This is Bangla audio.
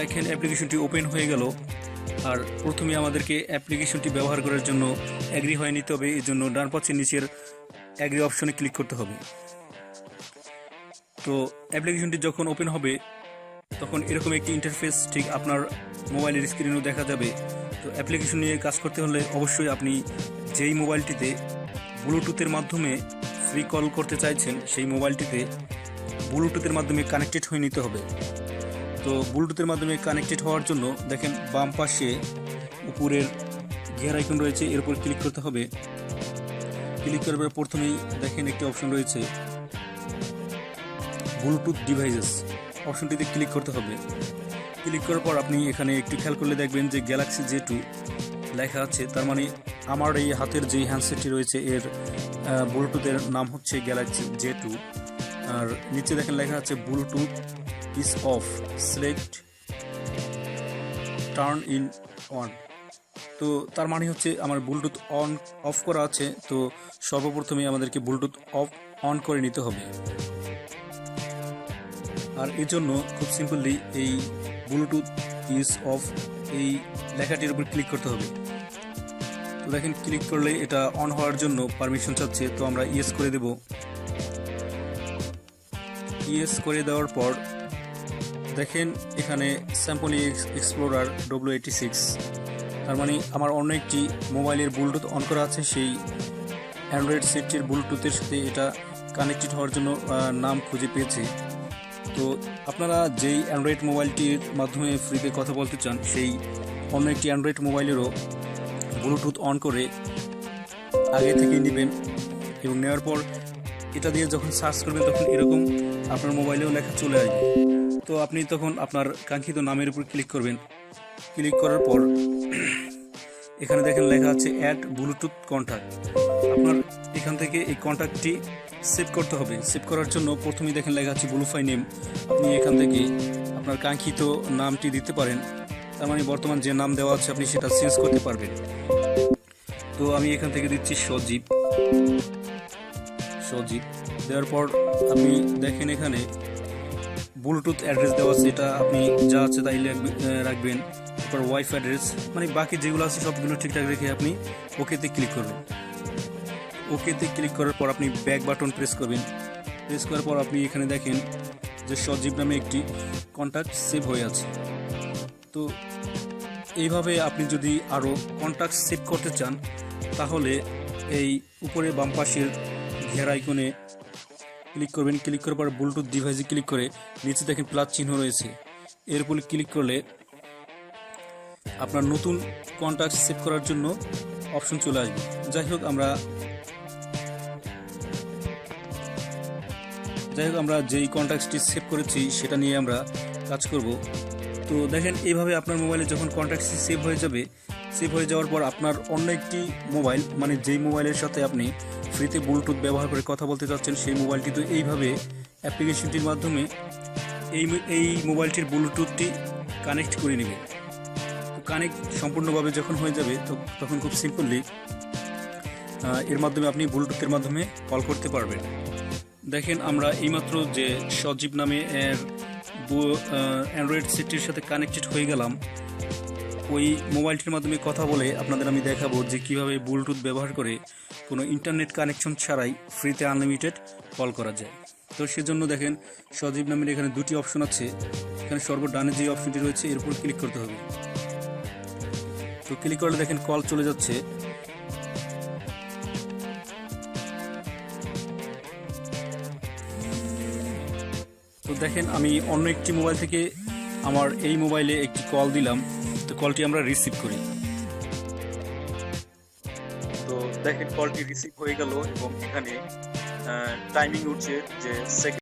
দেখেন অ্যাপ্লিকেশনটি ওপেন হয়ে গেল। আর প্রথমে আমাদেরকে অ্যাপ্লিকেশনটি ব্যবহার করার জন্য অ্যাগ্রি হয়ে নিতে হবে। এই জন্য ডান পাশের নিচের অ্যাগ্রি অপশনে ক্লিক করতে হবে। তো অ্যাপ্লিকেশনটি যখন ওপেন হবে তখন এরকম একটি ইন্টারফেস ঠিক আপনার মোবাইলের স্ক্রিনেও দেখা যাবে। তো অ্যাপ্লিকেশন নিয়ে কাজ করতে হলে অবশ্যই আপনি যেই মোবাইলটিতে ব্লুটুথের মাধ্যমে ফ্রি কল করতে চাইছেন সেই মোবাইলটিতে ব্লুটুথের মাধ্যমে কানেক্টেড হয়ে নিতে হবে। তো ব্লুটুথের মাধ্যমে কানেক্টেড হওয়ার জন্য দেখেন বাম পাশে উপরের গিয়ার আইকন রয়েছে, এর উপর ক্লিক করতে হবে। ক্লিক করার পর প্রথমেই দেখেন একটি অপশন রয়েছে ব্লুটুথ ডিভাইসেস, অপশনটিতে ক্লিক করতে হবে। ক্লিক করার পর আপনি এখানে একটু খেয়াল করলে দেখবেন যে গ্যালাক্সি J2 লেখা আছে। তার মানে আমার এই হাতের যে হ্যান্ডসেটটি রয়েছে এর ব্লুটুথের নাম হচ্ছে গ্যালাক্সি J2। আর নিচে দেখেন লেখা আছে Bluetooth is of, select turn in on. তো তার মানে হচ্ছে আমার ব্লুটুথ অফ করা আছে। তো সর্বপ্রথমে আমাদেরকে ব্লুটুথ অন করে নিতে হবে। আর এই জন্য খুব সিম্পলি এই ব্লুটুথ ইজ অফ এই লেখাটির উপর ক্লিক করতে হবে। তো দেখেন ক্লিক করলে এটা অন হওয়ার জন্য পারমিশন চাচ্ছে, তো আমরা ইয়েস করে দেব। ইয়েস করে দেওয়ার পর দেখেন এখানে স্যাম্পলি এক্সপ্লোরার W86, তার মানে আমার অন্য একটি মোবাইলের ব্লুটুথ অন করা আছে, সেই অ্যান্ড্রয়েড সেটটির ব্লুটুথের সাথে এটা কানেক্টেড হওয়ার জন্য নাম খুঁজে পেয়েছে। তো আপনারা যেই অ্যান্ড্রয়েড মোবাইলটির মাধ্যমে ফ্রিতে কথা বলতে চান সেই অন্য একটি অ্যান্ড্রয়েড মোবাইলেরও ব্লুটুথ অন করে আগে থেকেই নেবেন এবং নেওয়ার পর এটা দিয়ে যখন সার্চ করবেন তখন এরকম আপনার মোবাইলেও লেখা চলে আসবে। তো আপনি তখন আপনার কাঙ্ক্ষিত নামের উপর ক্লিক করবেন। ক্লিক করার পর এখানে দেখেন লেখা আছে অ্যাড ব্লুটুথ কন্ট্যাক্ট। আপনার এখান থেকে এই কন্ট্যাক্টটি সেভ করতে হবে। সেভ করার জন্য প্রথমেই দেখেন লেখা আছে ব্লুফাই নেম। আপনি এখান থেকে আপনার কাঙ্ক্ষিত নামটি দিতে পারেন, তার মানে বর্তমান যে নাম দেওয়া আছে আপনি সেটা চেঞ্জ করতে পারবেন। তো আমি এখান থেকে দিচ্ছি সজীব। দেওয়ার পর আপনি দেখেন এখানে ব্লুটুথ অ্যাড্রেস দেওয়া আছে, এটা আপনি যা আছে তাই রাখবেন। তারপর ওয়াইফাই অ্যাড্রেস, মানে বাকি যেগুলো আছে সবগুলো ঠিকঠাক রেখে আপনি ওকেতে ক্লিক করবেন। ওকেতে ক্লিক করার পর আপনি ব্যাক বাটন প্রেস করবেন। প্রেস করার পর আপনি এখানে দেখেন যে সজীব নামে একটি কন্ট্যাক্ট সেভ হয়ে আছে। তো এইভাবে আপনি যদি আরও কন্ট্যাক্ট সেভ করতে চান তাহলে এই উপরে বাম পাশের ঘের আইকনে ক্লিক করবেন। ক্লিক করার পর ব্লুটুথ ডিভাইসে ক্লিক করে নিচে দেখেন প্লাস চিহ্ন রয়েছে, এর উপরে ক্লিক করলে আপনার নতুন কন্ট্যাক্ট সেভ করার জন্য অপশন চলে আসবে। যাই হোক আমরা যেই কন্ট্যাক্টটি সেভ করেছি সেটা নিয়ে আমরা কাজ করব। তো দেখেন এইভাবে আপনার মোবাইলে যখন কন্ট্যাক্টটি সেভ হয়ে যাবে, সেভ হয়ে যাওয়ার পর আপনার অন্য একটি মোবাইল, মানে যেই মোবাইলের সাথে আপনি ফ্রিতে ব্লুটুথ ব্যবহার করে কথা বলতে চাচ্ছেন সেই মোবাইলটি তো এইভাবে অ্যাপ্লিকেশনটির মাধ্যমে এই মোবাইলটির ব্লুটুথটি কানেক্ট করে নেবে। তো কানেক্ট সম্পূর্ণভাবে যখন হয়ে যাবে তখন খুব সিম্পলি এর মাধ্যমে আপনি ব্লুটুথের মাধ্যমে কল করতে পারবেন। দেখেন আমরা এইমাত্র যে সজীব নামে অ্যান্ড্রয়েড সেটটির সাথে কানেক্টেড হয়ে গেলাম। ওই মোবাইলটির মাধ্যমে কথা বলে আপনাদের আমি দেখাবো যে কীভাবে ব্লুটুথ ব্যবহার করে কোনো ইন্টারনেট কানেকশন ছাড়াই ফ্রিতে আনলিমিটেড কল করা যায়। তো সেজন্য দেখেন সজীব নামের এখানে দুটি অপশন আছে। এখানে সর্বডানে যে অপশনটি রয়েছে এর উপর ক্লিক করতে হবে। তো ক্লিক করলে দেখেন কল চলে যাচ্ছে। তো দেখেন আমি অন্য একটি মোবাইল থেকে আমার এই মোবাইলে একটি কল দিলাম, তো কলটি আমরা রিসিভ করি। তো দেখেন কলটি রিসিভ হয়ে গেল এবং এখানে টাইমিং উঠছে যে সেকেন্ড।